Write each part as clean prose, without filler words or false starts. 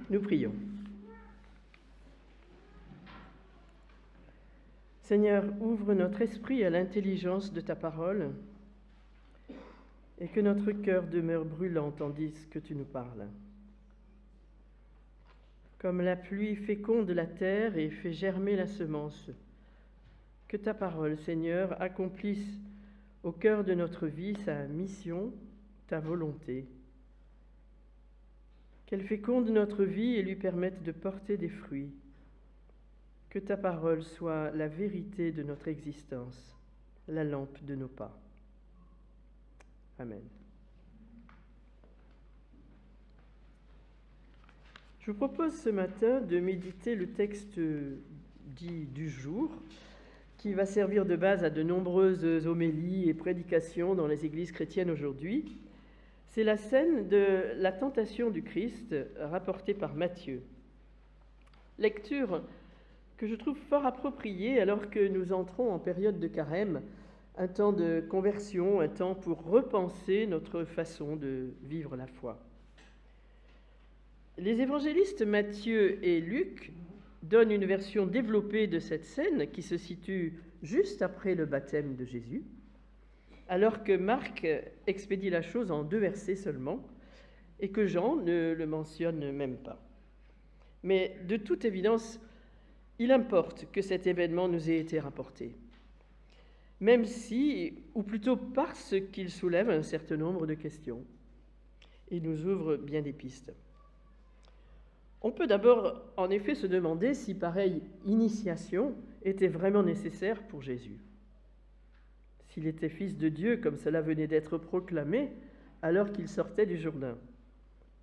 Nous prions. Seigneur, ouvre notre esprit à l'intelligence de ta parole et que notre cœur demeure brûlant tandis que tu nous parles. Comme la pluie féconde la terre et fait germer la semence, que ta parole, Seigneur, accomplisse au cœur de notre vie sa mission, ta volonté. Qu'elle féconde notre vie et lui permette de porter des fruits. Que ta parole soit la vérité de notre existence, la lampe de nos pas. Amen. Je vous propose ce matin de méditer le texte dit du jour, qui va servir de base à de nombreuses homélies et prédications dans les églises chrétiennes aujourd'hui. C'est la scène de la tentation du Christ rapportée par Matthieu. Lecture que je trouve fort appropriée alors que nous entrons en période de carême, un temps de conversion, un temps pour repenser notre façon de vivre la foi. Les évangélistes Matthieu et Luc donnent une version développée de cette scène qui se situe juste après le baptême de Jésus, alors que Marc expédie la chose en 2 versets seulement et que Jean ne le mentionne même pas. Mais de toute évidence, il importe que cet événement nous ait été rapporté, même si, ou plutôt parce qu'il soulève un certain nombre de questions et nous ouvre bien des pistes. On peut d'abord en effet se demander si pareille initiation était vraiment nécessaire pour Jésus. S'il était fils de Dieu, comme cela venait d'être proclamé alors qu'il sortait du Jourdain.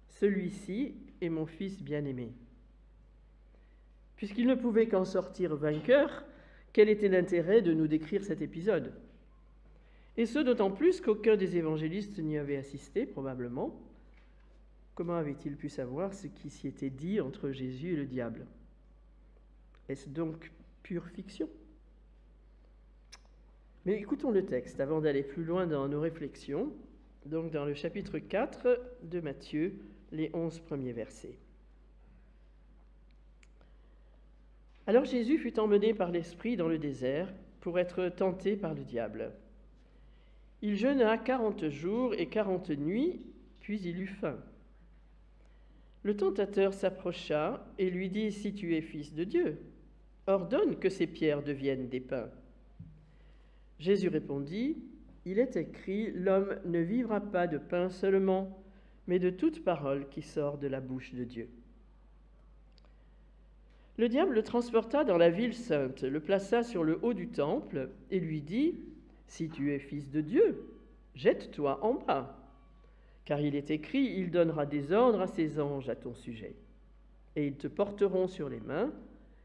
Celui-ci est mon fils bien-aimé. Puisqu'il ne pouvait qu'en sortir vainqueur, quel était l'intérêt de nous décrire cet épisode? Et ce, d'autant plus qu'aucun des évangélistes n'y avait assisté, probablement. Comment avait-il pu savoir ce qui s'y était dit entre Jésus et le diable? Est-ce donc pure fiction? Mais écoutons le texte avant d'aller plus loin dans nos réflexions, donc dans le chapitre 4 de Matthieu, les 11 premiers versets. Alors Jésus fut emmené par l'Esprit dans le désert pour être tenté par le diable. Il jeûna 40 jours et 40 nuits, puis il eut faim. Le tentateur s'approcha et lui dit « Si tu es fils de Dieu, ordonne que ces pierres deviennent des pains. » Jésus répondit « Il est écrit, l'homme ne vivra pas de pain seulement, mais de toute parole qui sort de la bouche de Dieu. » Le diable le transporta dans la ville sainte, le plaça sur le haut du temple et lui dit « Si tu es fils de Dieu, jette-toi en bas. Car il est écrit, il donnera des ordres à ses anges à ton sujet. Et ils te porteront sur les mains,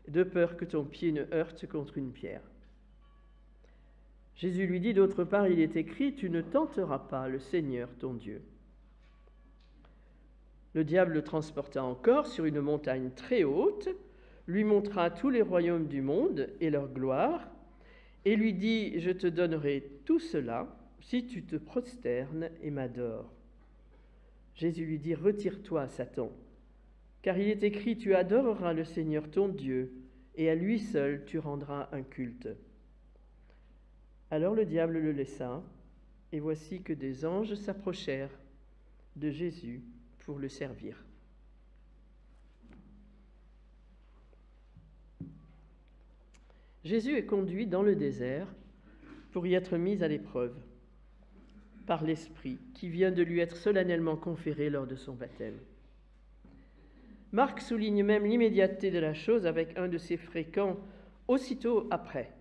de peur que ton pied ne heurte contre une pierre. » Jésus lui dit d'autre part, il est écrit, tu ne tenteras pas le Seigneur ton Dieu. Le diable le transporta encore sur une montagne très haute, lui montra tous les royaumes du monde et leur gloire, et lui dit, je te donnerai tout cela si tu te prosternes et m'adores. Jésus lui dit, retire-toi, Satan, car il est écrit, tu adoreras le Seigneur ton Dieu, et à lui seul tu rendras un culte. Alors le diable le laissa, et voici que des anges s'approchèrent de Jésus pour le servir. Jésus est conduit dans le désert pour y être mis à l'épreuve par l'Esprit qui vient de lui être solennellement conféré lors de son baptême. Marc souligne même l'immédiateté de la chose avec un de ses fréquents « aussitôt après ».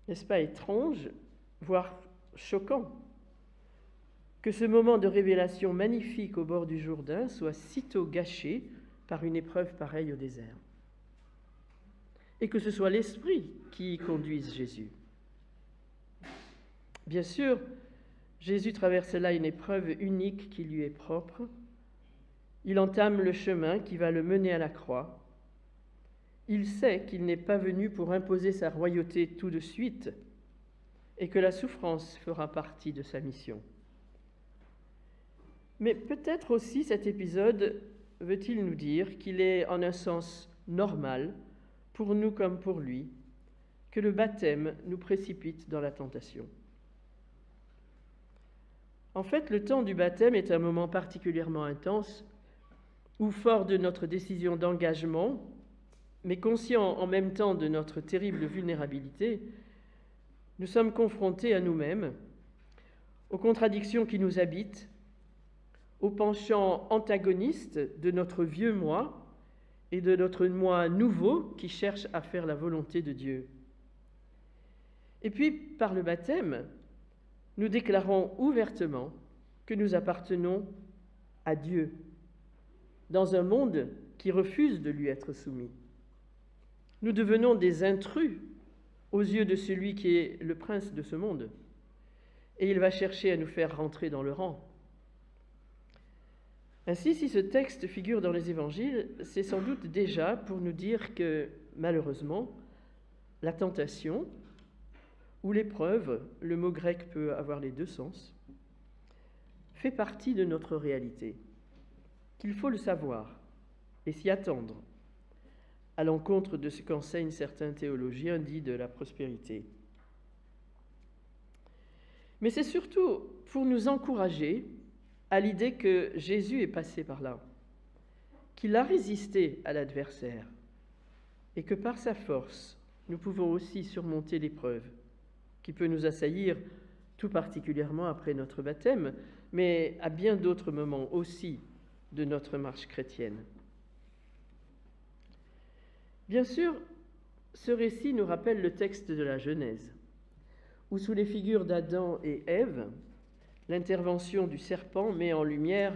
N'est-ce pas étrange, voire choquant, que ce moment de révélation magnifique au bord du Jourdain soit sitôt gâché par une épreuve pareille au désert? Et que ce soit l'Esprit qui y conduise Jésus. Bien sûr, Jésus traverse là une épreuve unique qui lui est propre. Il entame le chemin qui va le mener à la croix. Il sait qu'il n'est pas venu pour imposer sa royauté tout de suite et que la souffrance fera partie de sa mission. Mais peut-être aussi cet épisode veut-il nous dire qu'il est en un sens normal, pour nous comme pour lui, que le baptême nous précipite dans la tentation. En fait, le temps du baptême est un moment particulièrement intense où, fort de notre décision d'engagement, mais conscient en même temps de notre terrible vulnérabilité, nous sommes confrontés à nous-mêmes, aux contradictions qui nous habitent, aux penchants antagonistes de notre vieux moi et de notre moi nouveau qui cherche à faire la volonté de Dieu. Et puis, par le baptême, nous déclarons ouvertement que nous appartenons à Dieu, dans un monde qui refuse de lui être soumis. Nous devenons des intrus aux yeux de celui qui est le prince de ce monde, et il va chercher à nous faire rentrer dans le rang. Ainsi, si ce texte figure dans les évangiles, c'est sans doute déjà pour nous dire que, malheureusement, la tentation ou l'épreuve, le mot grec peut avoir les deux sens, fait partie de notre réalité, qu'il faut le savoir et s'y attendre, à l'encontre de ce qu'enseignent certains théologiens dits de la prospérité. Mais c'est surtout pour nous encourager à l'idée que Jésus est passé par là, qu'il a résisté à l'adversaire et que par sa force, nous pouvons aussi surmonter l'épreuve qui peut nous assaillir tout particulièrement après notre baptême, mais à bien d'autres moments aussi de notre marche chrétienne. Bien sûr, ce récit nous rappelle le texte de la Genèse, où sous les figures d'Adam et Ève, l'intervention du serpent met en lumière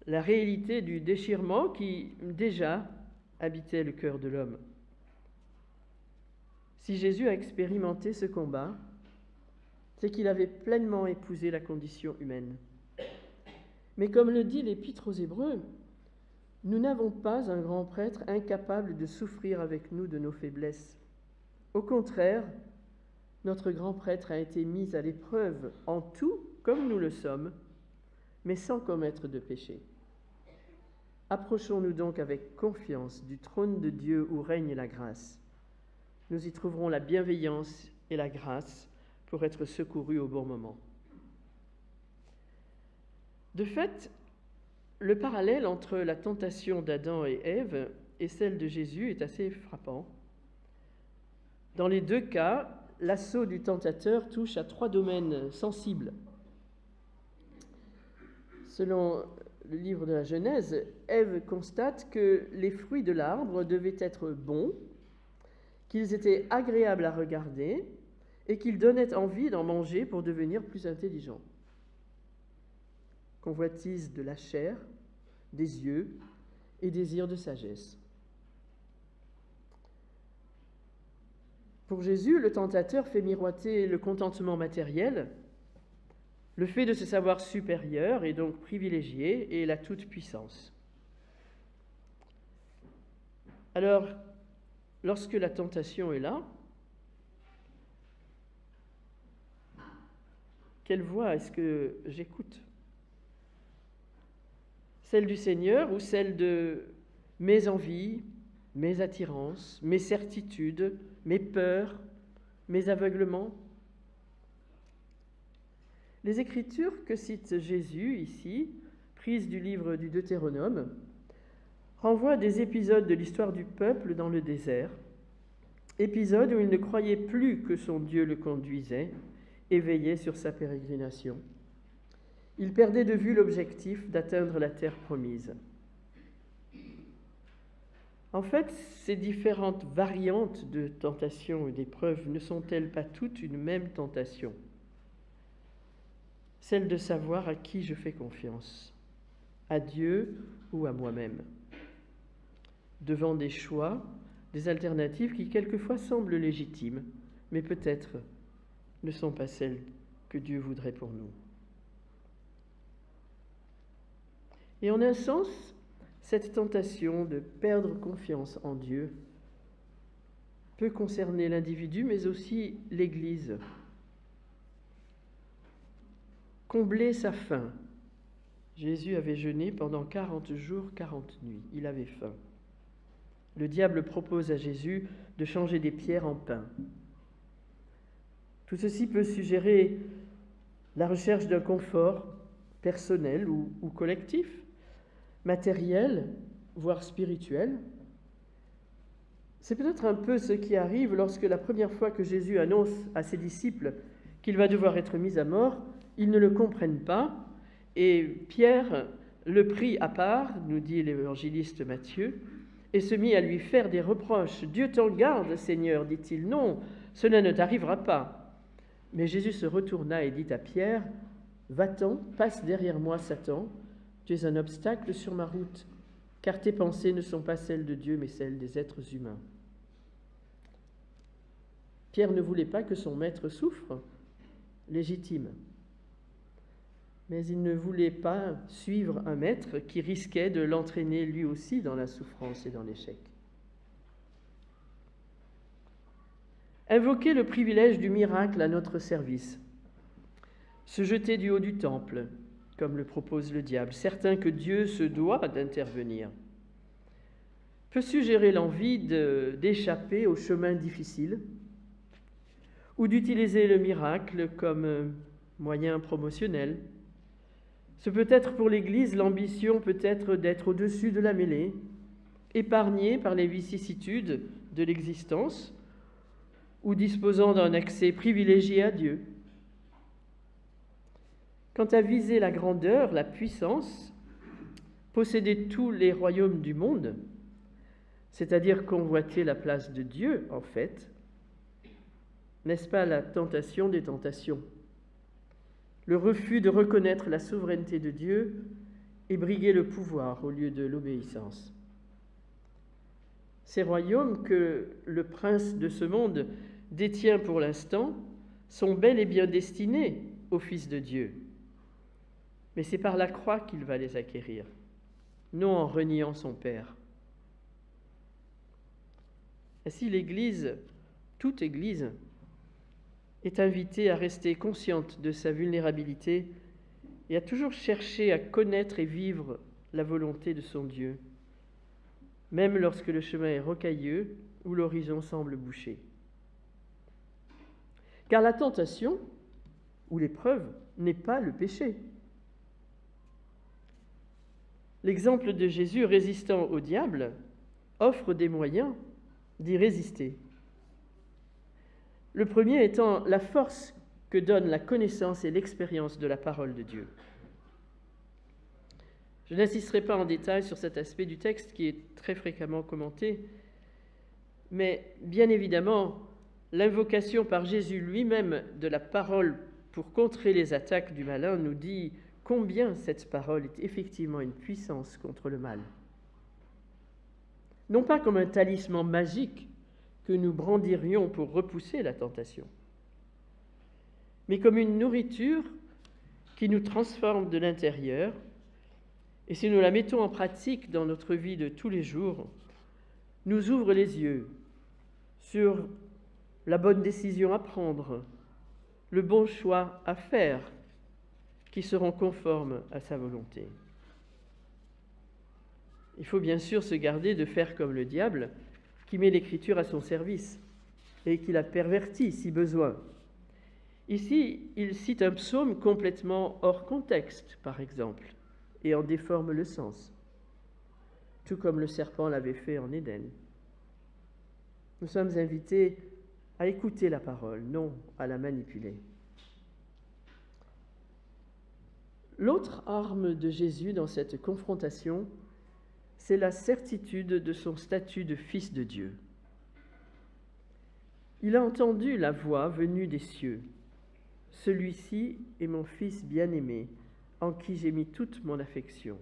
la réalité du déchirement qui déjà habitait le cœur de l'homme. Si Jésus a expérimenté ce combat, c'est qu'il avait pleinement épousé la condition humaine. Mais comme le dit l'Épître aux Hébreux, nous n'avons pas un grand prêtre incapable de souffrir avec nous de nos faiblesses. Au contraire, notre grand prêtre a été mis à l'épreuve en tout comme nous le sommes, mais sans commettre de péché. Approchons-nous donc avec confiance du trône de Dieu où règne la grâce. Nous y trouverons la bienveillance et la grâce pour être secourus au bon moment. De fait, le parallèle entre la tentation d'Adam et Ève et celle de Jésus est assez frappant. Dans les deux cas, l'assaut du tentateur touche à 3 domaines sensibles. Selon le livre de la Genèse, Ève constate que les fruits de l'arbre devaient être bons, qu'ils étaient agréables à regarder et qu'ils donnaient envie d'en manger pour devenir plus intelligents. Convoitise de la chair, des yeux et désir de sagesse. Pour Jésus, le tentateur fait miroiter le contentement matériel, le fait de se savoir supérieur et donc privilégié, et la toute-puissance. Alors, lorsque la tentation est là, quelle voix est-ce que j'écoute ? Celle du Seigneur ou celle de mes envies, mes attirances, mes certitudes, mes peurs, mes aveuglements ? Les Écritures que cite Jésus ici, prises du livre du Deutéronome, renvoient à des épisodes de l'histoire du peuple dans le désert, épisodes où il ne croyait plus que son Dieu le conduisait et veillait sur sa pérégrination. Il perdait de vue l'objectif d'atteindre la terre promise. En fait, ces différentes variantes de tentation et d'épreuves ne sont-elles pas toutes une même tentation ? Celle de savoir à qui je fais confiance, à Dieu ou à moi-même, devant des choix, des alternatives qui quelquefois semblent légitimes, mais peut-être ne sont pas celles que Dieu voudrait pour nous. Et en un sens, cette tentation de perdre confiance en Dieu peut concerner l'individu, mais aussi l'Église. Combler sa faim Jésus avait jeûné pendant 40 jours, 40 nuits. Il avait faim. Le diable propose à Jésus de changer des pierres en pain. Tout ceci peut suggérer la recherche d'un confort personnel ou collectif, matériel, voire spirituel. C'est peut-être un peu ce qui arrive lorsque la première fois que Jésus annonce à ses disciples qu'il va devoir être mis à mort, ils ne le comprennent pas, et Pierre le prit à part, nous dit l'évangéliste Matthieu, et se mit à lui faire des reproches. « Dieu t'en garde, Seigneur, dit-il, non, cela ne t'arrivera pas. » Mais Jésus se retourna et dit à Pierre, « Va-t'en, passe derrière moi, Satan, tu es un obstacle sur ma route, car tes pensées ne sont pas celles de Dieu, mais celles des êtres humains. » Pierre ne voulait pas que son maître souffre, légitime. Mais il ne voulait pas suivre un maître qui risquait de l'entraîner lui aussi dans la souffrance et dans l'échec. Invoquer le privilège du miracle à notre service, se jeter du haut du temple, comme le propose le diable, certain que Dieu se doit d'intervenir, peut suggérer l'envie d'échapper au chemin difficile ou d'utiliser le miracle comme moyen promotionnel. Ce peut être pour l'Église l'ambition peut-être d'être au-dessus de la mêlée, épargnée par les vicissitudes de l'existence ou disposant d'un accès privilégié à Dieu. Quant à viser la grandeur, la puissance, posséder tous les royaumes du monde, c'est-à-dire convoiter la place de Dieu, en fait, n'est-ce pas la tentation des tentations? Le refus de reconnaître la souveraineté de Dieu et briguer le pouvoir au lieu de l'obéissance. Ces royaumes que le prince de ce monde détient pour l'instant sont bel et bien destinés au Fils de Dieu. Mais c'est par la croix qu'il va les acquérir, non en reniant son Père. Ainsi, l'Église, toute Église, est invitée à rester consciente de sa vulnérabilité et à toujours chercher à connaître et vivre la volonté de son Dieu, même lorsque le chemin est rocailleux ou l'horizon semble bouché. Car la tentation ou l'épreuve n'est pas le péché. L'exemple de Jésus résistant au diable offre des moyens d'y résister. Le premier étant la force que donne la connaissance et l'expérience de la parole de Dieu. Je n'insisterai pas en détail sur cet aspect du texte qui est très fréquemment commenté, mais bien évidemment, l'invocation par Jésus lui-même de la parole pour contrer les attaques du malin nous dit combien cette parole est effectivement une puissance contre le mal. Non pas comme un talisman magique que nous brandirions pour repousser la tentation, mais comme une nourriture qui nous transforme de l'intérieur, et si nous la mettons en pratique dans notre vie de tous les jours, nous ouvre les yeux sur la bonne décision à prendre, le bon choix à faire, qui seront conformes à sa volonté. Il faut bien sûr se garder de faire comme le diable, qui met l'Écriture à son service et qui la pervertit si besoin. Ici, il cite un psaume complètement hors contexte, par exemple, et en déforme le sens, tout comme le serpent l'avait fait en Éden. Nous sommes invités à écouter la parole, non à la manipuler. L'autre arme de Jésus dans cette confrontation, c'est la certitude de son statut de Fils de Dieu. Il a entendu la voix venue des cieux. « Celui-ci est mon Fils bien-aimé, en qui j'ai mis toute mon affection. »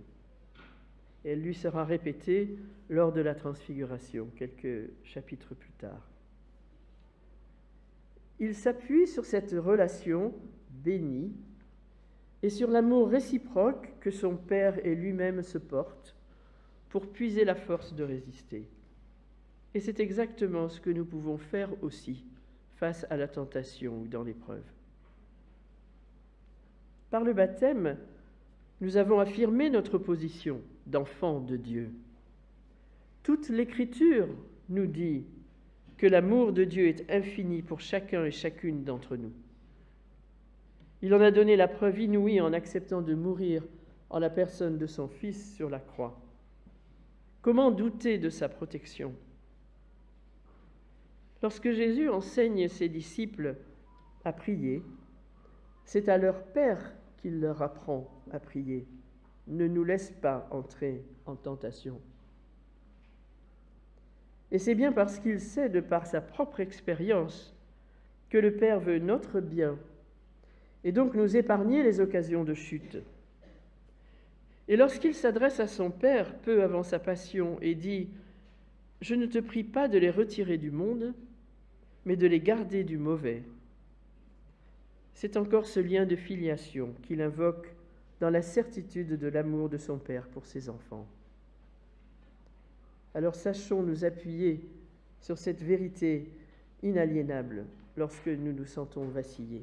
Et elle lui sera répétée lors de la transfiguration, quelques chapitres plus tard. Il s'appuie sur cette relation bénie et sur l'amour réciproque que son Père et lui-même se portent pour puiser la force de résister. Et c'est exactement ce que nous pouvons faire aussi face à la tentation ou dans l'épreuve. Par le baptême, nous avons affirmé notre position d'enfants de Dieu. Toute l'Écriture nous dit que l'amour de Dieu est infini pour chacun et chacune d'entre nous. Il en a donné la preuve inouïe en acceptant de mourir en la personne de son Fils sur la croix. Comment douter de sa protection? Lorsque Jésus enseigne ses disciples à prier, c'est à leur Père qu'il leur apprend à prier. Ne nous laisse pas entrer en tentation. Et c'est bien parce qu'il sait, de par sa propre expérience, que le Père veut notre bien et donc nous épargner les occasions de chute. Et lorsqu'il s'adresse à son Père peu avant sa passion et dit « Je ne te prie pas de les retirer du monde, mais de les garder du mauvais », c'est encore ce lien de filiation qu'il invoque dans la certitude de l'amour de son Père pour ses enfants. Alors sachons nous appuyer sur cette vérité inaliénable lorsque nous nous sentons vaciller.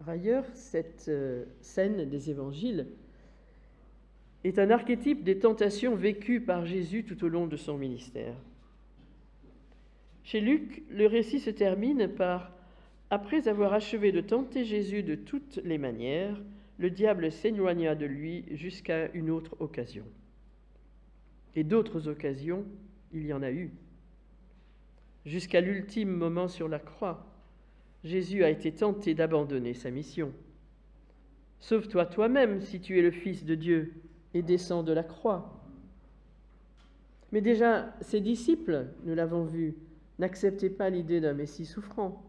Par ailleurs, cette scène des évangiles est un archétype des tentations vécues par Jésus tout au long de son ministère. Chez Luc, le récit se termine par « Après avoir achevé de tenter Jésus de toutes les manières, le diable s'éloigna de lui jusqu'à une autre occasion. » Et d'autres occasions, il y en a eu. Jusqu'à l'ultime moment sur la croix, Jésus a été tenté d'abandonner sa mission. « Sauve-toi toi-même si tu es le Fils de Dieu et descends de la croix. » Mais déjà, ses disciples, nous l'avons vu, n'acceptaient pas l'idée d'un Messie souffrant.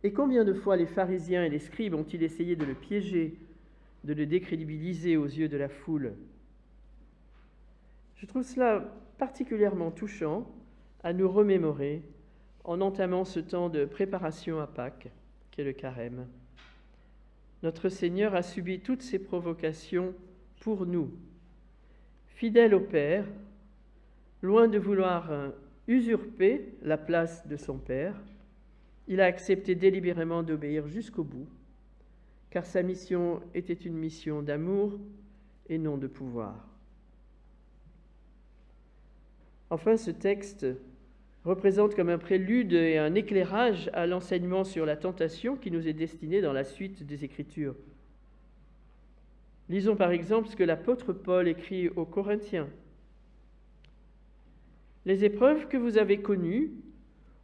Et combien de fois les pharisiens et les scribes ont-ils essayé de le piéger, de le décrédibiliser aux yeux de la foule? Je trouve cela particulièrement touchant à nous remémorer en entamant ce temps de préparation à Pâques, qu'est le carême. Notre Seigneur a subi toutes ces provocations pour nous. Fidèle au Père, loin de vouloir usurper la place de son Père, il a accepté délibérément d'obéir jusqu'au bout, car sa mission était une mission d'amour et non de pouvoir. Enfin, ce texte représente comme un prélude et un éclairage à l'enseignement sur la tentation qui nous est destiné dans la suite des Écritures. Lisons par exemple ce que l'apôtre Paul écrit aux Corinthiens. « Les épreuves que vous avez connues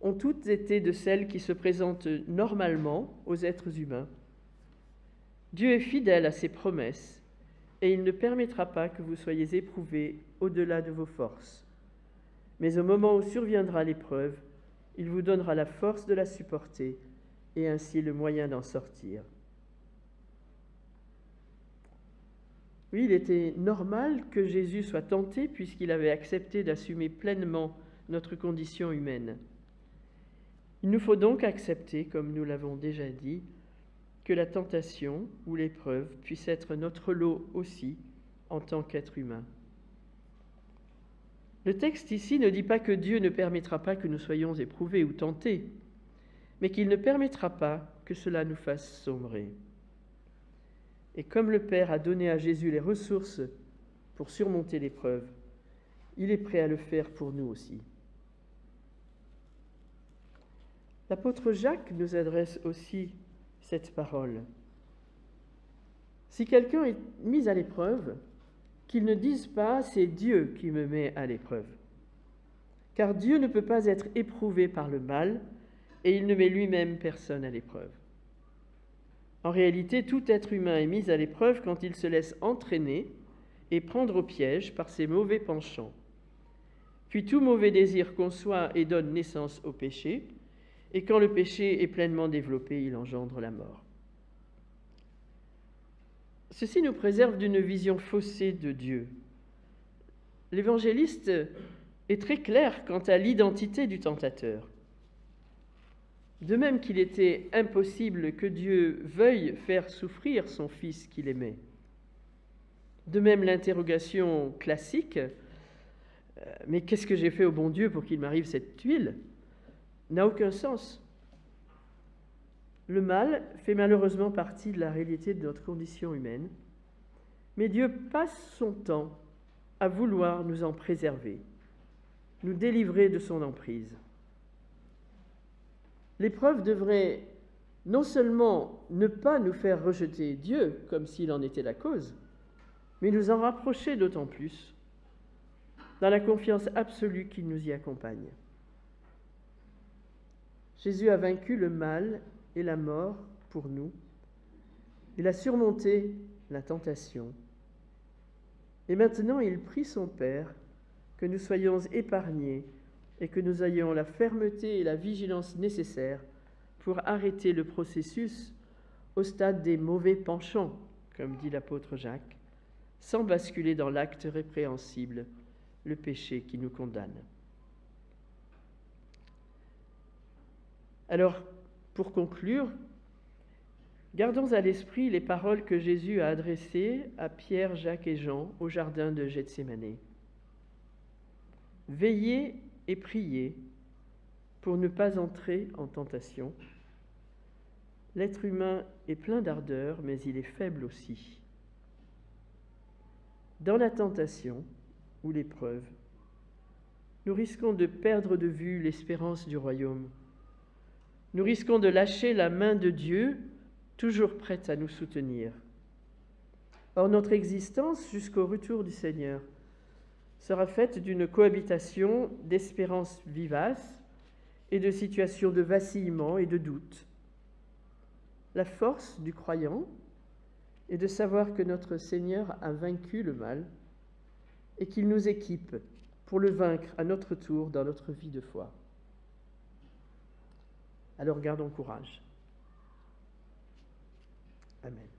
ont toutes été de celles qui se présentent normalement aux êtres humains. Dieu est fidèle à ses promesses et il ne permettra pas que vous soyez éprouvés au-delà de vos forces. Mais au moment où surviendra l'épreuve, il vous donnera la force de la supporter et ainsi le moyen d'en sortir. » Oui, il était normal que Jésus soit tenté puisqu'il avait accepté d'assumer pleinement notre condition humaine. Il nous faut donc accepter, comme nous l'avons déjà dit, que la tentation ou l'épreuve puisse être notre lot aussi en tant qu'être humain. Le texte ici ne dit pas que Dieu ne permettra pas que nous soyons éprouvés ou tentés, mais qu'il ne permettra pas que cela nous fasse sombrer. Et comme le Père a donné à Jésus les ressources pour surmonter l'épreuve, il est prêt à le faire pour nous aussi. L'apôtre Jacques nous adresse aussi cette parole. Si quelqu'un est mis à l'épreuve, qu'il ne dise pas « c'est Dieu qui me met à l'épreuve ». Car Dieu ne peut pas être éprouvé par le mal et il ne met lui-même personne à l'épreuve. En réalité, tout être humain est mis à l'épreuve quand il se laisse entraîner et prendre au piège par ses mauvais penchants. Puis tout mauvais désir conçoit et donne naissance au péché, et quand le péché est pleinement développé, il engendre la mort. Ceci nous préserve d'une vision faussée de Dieu. L'évangéliste est très clair quant à l'identité du tentateur. De même qu'il était impossible que Dieu veuille faire souffrir son Fils qu'il aimait. De même, l'interrogation classique « Mais qu'est-ce que j'ai fait au bon Dieu pour qu'il m'arrive cette tuile ?» n'a aucun sens. Le mal fait malheureusement partie de la réalité de notre condition humaine, mais Dieu passe son temps à vouloir nous en préserver, nous délivrer de son emprise. L'épreuve devrait non seulement ne pas nous faire rejeter Dieu comme s'il en était la cause, mais nous en rapprocher d'autant plus dans la confiance absolue qu'il nous y accompagne. Jésus a vaincu le mal et la mort pour nous. Il a surmonté la tentation. Et maintenant, il prie son Père que nous soyons épargnés et que nous ayons la fermeté et la vigilance nécessaires pour arrêter le processus au stade des mauvais penchants, comme dit l'apôtre Jacques, sans basculer dans l'acte répréhensible, le péché qui nous condamne. Alors, pour conclure, gardons à l'esprit les paroles que Jésus a adressées à Pierre, Jacques et Jean au jardin de Gethsémanée. Veillez et priez pour ne pas entrer en tentation. L'être humain est plein d'ardeur, mais il est faible aussi. Dans la tentation ou l'épreuve, nous risquons de perdre de vue l'espérance du royaume. Nous risquons de lâcher la main de Dieu, toujours prête à nous soutenir. Or, notre existence jusqu'au retour du Seigneur sera faite d'une cohabitation d'espérances vivaces et de situations de vacillement et de doute. La force du croyant est de savoir que notre Seigneur a vaincu le mal et qu'il nous équipe pour le vaincre à notre tour dans notre vie de foi. Alors gardons courage. Amen.